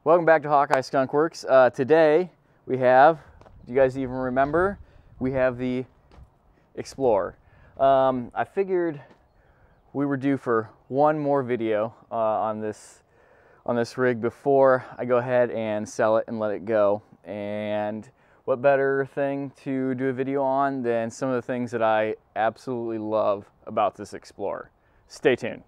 Welcome back to Hawkeye Skunk Works. Today we have, do you guys even remember? We have the Explorer. I figured we were due for one more video on this rig before I go ahead and sell it and let it go. And what better thing to do a video on than some of the things that I absolutely love about this Explorer. Stay tuned.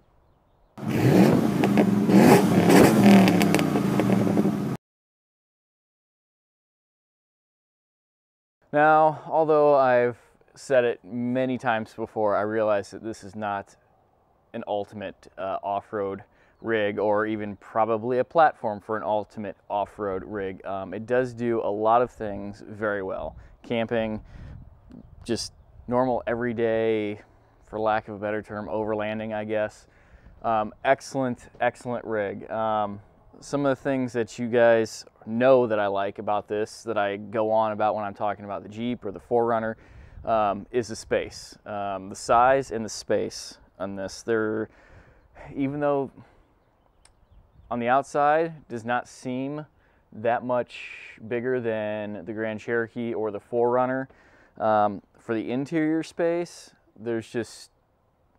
Now, although I've said it many times before, I realize that this is not an ultimate off-road rig, or even probably a platform for an ultimate off-road rig. It does do a lot of things very well. Camping, just normal everyday, for lack of a better term, overlanding, I guess. Excellent rig. Some of the things that you guys know that I like about this, that I go on about when I'm talking about the Jeep or the 4Runner, is the space. The size and the space on this. Even though on the outside does not seem that much bigger than the Grand Cherokee or the 4Runner, for the interior space, there's just,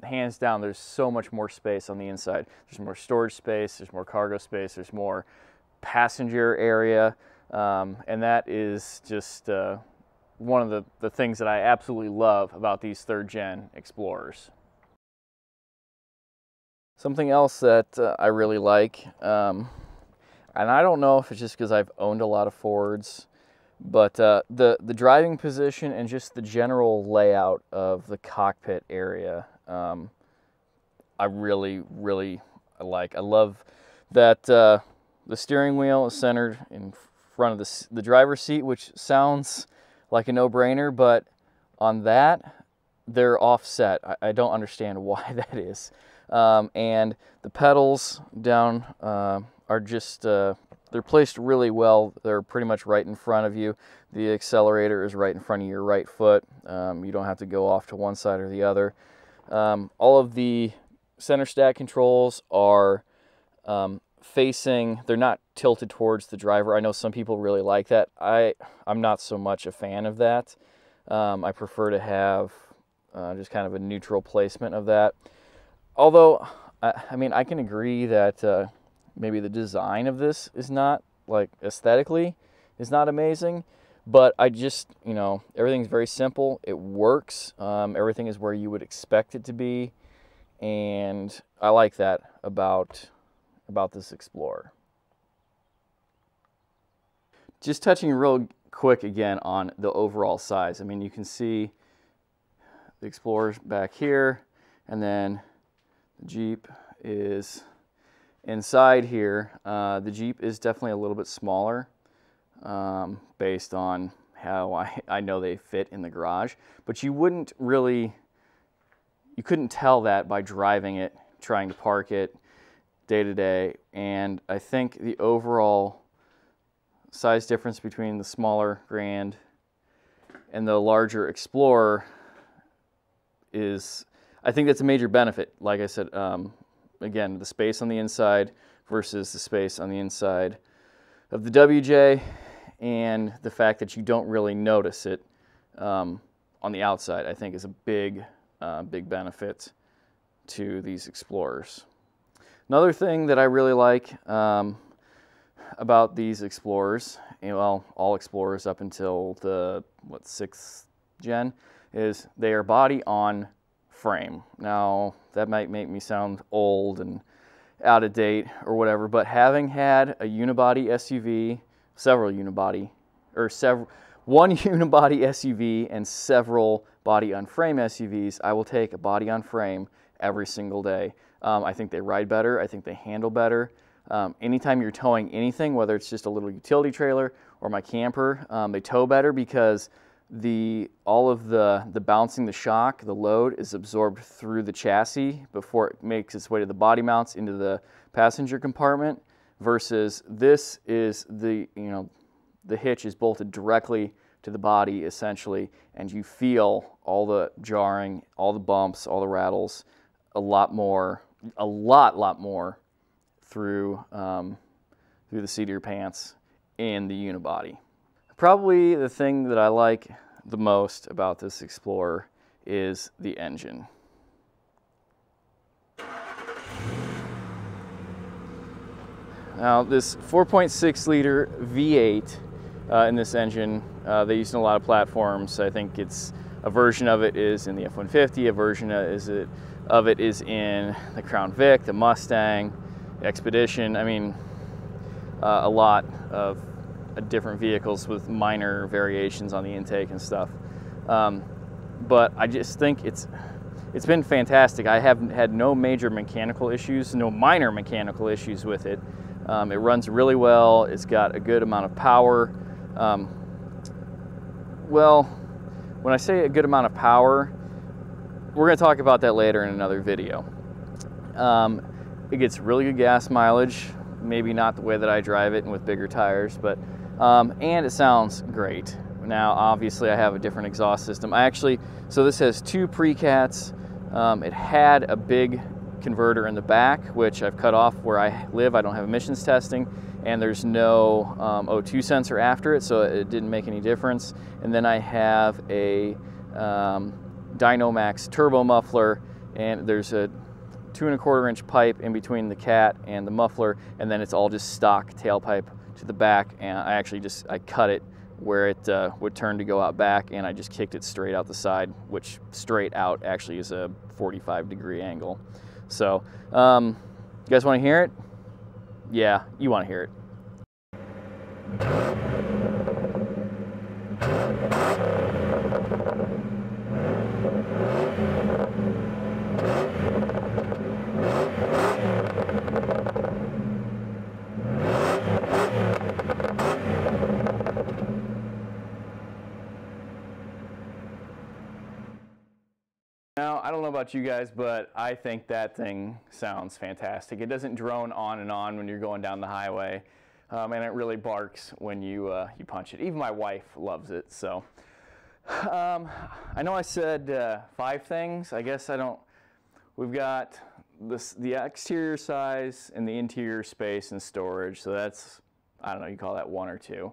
hands down, there's so much more space on the inside. There's more storage space, there's more cargo space, there's more passenger area, and that is just one of the things that I absolutely love about these 3rd gen Explorers. Something else that I really like, and I don't know if it's just because I've owned a lot of Fords, but the driving position and just the general layout of the cockpit area, I really like. I love that the steering wheel is centered in front of the driver's seat, which sounds like a no-brainer, but on that, they're offset. I don't understand why that is. And the pedals down are just, they're placed really well. They're pretty much right in front of you. The accelerator is right in front of your right foot. You don't have to go off to one side or the other. All of the center stack controls are facing, they're not tilted towards the driver. I know some people really like that. I'm not so much a fan of that. I prefer to have just kind of a neutral placement of that. Although, I mean, I can agree that maybe the design of this is not, like, aesthetically is not amazing, but I just, you know, everything's very simple. It works. Everything is where you would expect it to be, and I like that about this Explorer. Just touching real quick again on the overall size. I mean, you can see the Explorer's back here, and then the Jeep is inside here. The Jeep is definitely a little bit smaller based on how I know they fit in the garage, but you couldn't tell that by driving it, trying to park it day to day. And I think the overall size difference between the smaller Grand and the larger Explorer is, I think that's a major benefit. Like I said, again, the space on the inside versus the space on the inside of the WJ, and the fact that you don't really notice it on the outside, I think is a big benefit to these Explorers. Another thing that I really like about these Explorers, well, all Explorers up until the 6th gen, is they are body on frame. Now, that might make me sound old and out of date or whatever, but having had a unibody SUV, one unibody SUV and several body on frame SUVs, I will take a body on frame every single day. I think they ride better. I think they handle better. Anytime you're towing anything, whether it's just a little utility trailer or my camper, they tow better because all of the bouncing, the shock, the load is absorbed through the chassis before it makes its way to the body mounts into the passenger compartment, versus this is the hitch is bolted directly to the body essentially, and you feel all the jarring, all the bumps, all the rattles a lot more through through the seat of your pants in the unibody. Probably the thing that I like the most about this Explorer is the engine. Now this 4.6 liter V8 in this engine, they use in a lot of platforms. I think it's a version of it is in the F-150, a version of it is in the Crown Vic, the Mustang, the Expedition. I mean, a lot of different vehicles with minor variations on the intake and stuff. But I just think it's been fantastic. I haven't had no major mechanical issues, no minor mechanical issues with it. It runs really well. It's got a good amount of power. Well, when I say a good amount of power, we're going to talk about that later in another video. It gets really good gas mileage, maybe not the way that I drive it and with bigger tires, but and it sounds great. Now, obviously, I have a different exhaust system. So this has two precats. It had a big converter in the back, which I've cut off where I live. I don't have emissions testing, and there's no O2 sensor after it, so it didn't make any difference. And then I have a Dynamax turbo muffler, and there's a 2¼ inch pipe in between the cat and the muffler, and then it's all just stock tailpipe to the back. And I cut it where it would turn to go out back, and I just kicked it straight out the side, which straight out actually is a 45-degree angle. So, you guys want to hear it? Yeah, you want to hear it. Now, I don't know about you guys, but I think that thing sounds fantastic. It doesn't drone on and on when you're going down the highway, and it really barks when you punch it. Even my wife loves it. So, I know I said 5 things. I guess I don't. We've got the exterior size and the interior space and storage. So that's, I don't know, you call that 1 or 2.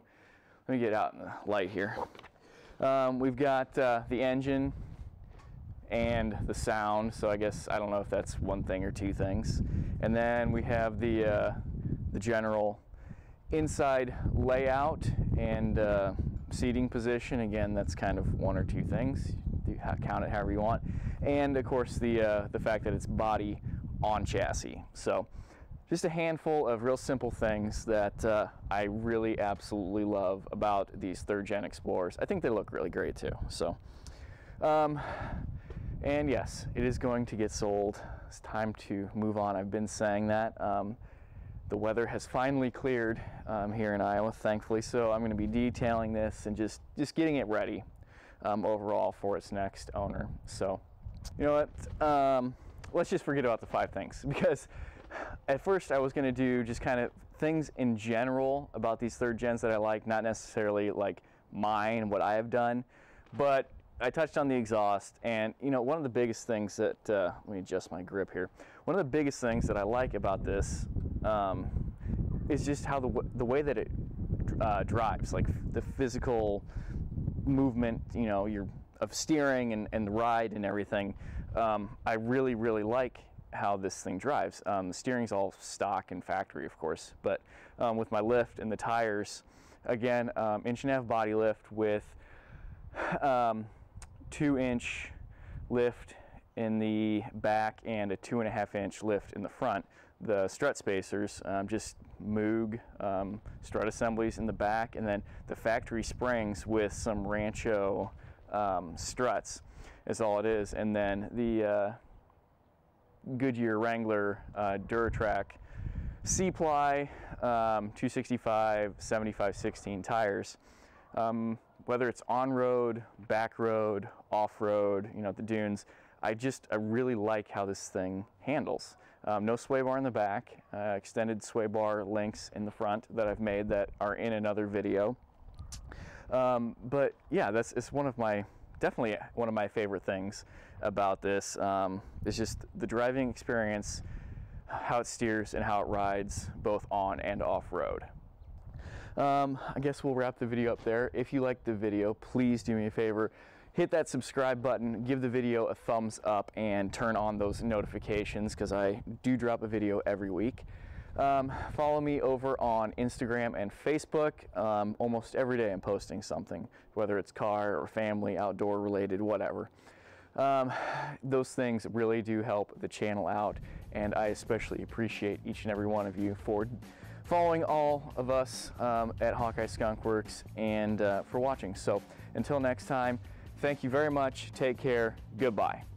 Let me get out in the light here. We've got the engine and the sound, so I guess I don't know if that's 1 thing or 2 things. And then we have the general inside layout and seating position. Again, that's kind of 1 or 2 things. You count it however you want. And of course the fact that it's body on chassis. So just a handful of real simple things that I really absolutely love about these 3rd Gen Explorers. I think they look really great too. So. And yes, it is going to get sold. It's time to move on. I've been saying that. The weather has finally cleared here in Iowa, thankfully, so I'm going to be detailing this and just getting it ready overall for its next owner. So, you know what? Let's just forget about the 5 things, because at first I was going to do just kind of things in general about these 3rd gens that I like, not necessarily like mine, what I have done, but I touched on the exhaust, and you know, one of the biggest things that let me adjust my grip here. One of the biggest things that I like about this is just how the way that it drives, like the physical movement, you know, of steering and the ride and everything. I really like how this thing drives. The steering's all stock and factory, of course, but with my lift and the tires, again, 1.5 inch body lift with 2-inch lift in the back and a 2.5 inch lift in the front. The strut spacers, just Moog strut assemblies in the back, and then the factory springs with some Rancho struts is all it is. And then the Goodyear Wrangler Duratrack C-ply 265 75/16 tires. Whether it's on-road, back-road, off-road, you know, the dunes, I really like how this thing handles. No sway bar in the back, extended sway bar links in the front that I've made that are in another video. But yeah, it's definitely one of my favorite things about this. It's just the driving experience. how it steers and how it rides both on and off-road. I guess we'll wrap the video up there. If you liked the video, please do me a favor, hit that subscribe button, give the video a thumbs up, and turn on those notifications because I do drop a video every week. Follow me over on Instagram and Facebook. Almost every day I'm posting something, whether it's car or family, outdoor related, whatever. Those things really do help the channel out, and I especially appreciate each and every one of you for following all of us at Hawkeye Skunk Works and for watching. So until next time, thank you very much. Take care. Goodbye.